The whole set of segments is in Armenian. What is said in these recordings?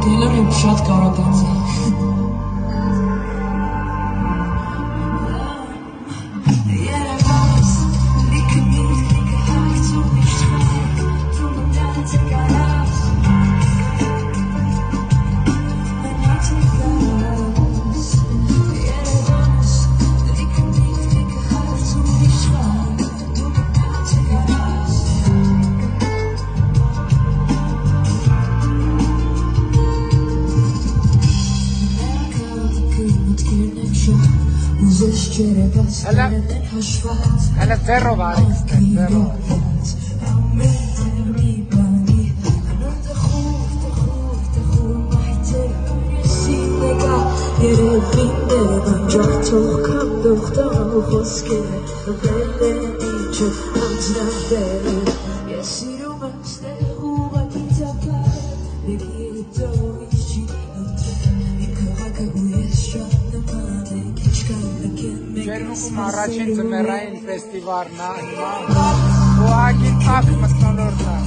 Տեսնել եմ իմ շատ կարոտանձը Ela zero varix, zero. Ջերմուկում առաջին ձմեռային ֆեստիվալն է հիմա ուղղակի տաք մթնոլորտ է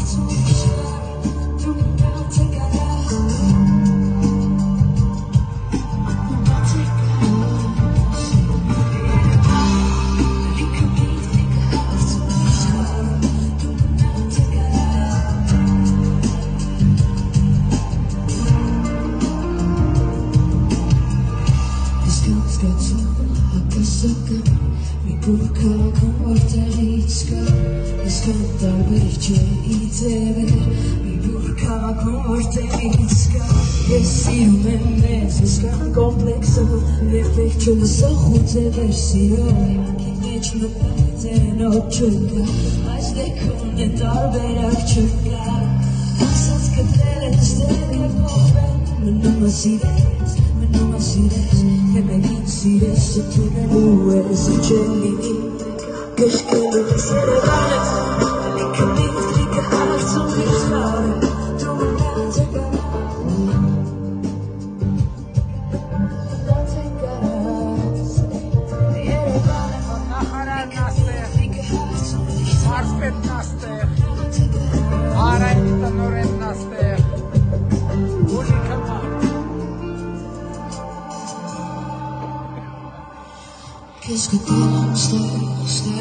Qu'est-ce que t'aimes, style,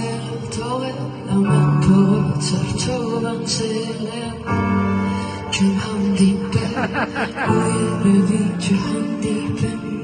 toi, la même porte, toi, tu m'as dit, oui, baby, tu m'as dit,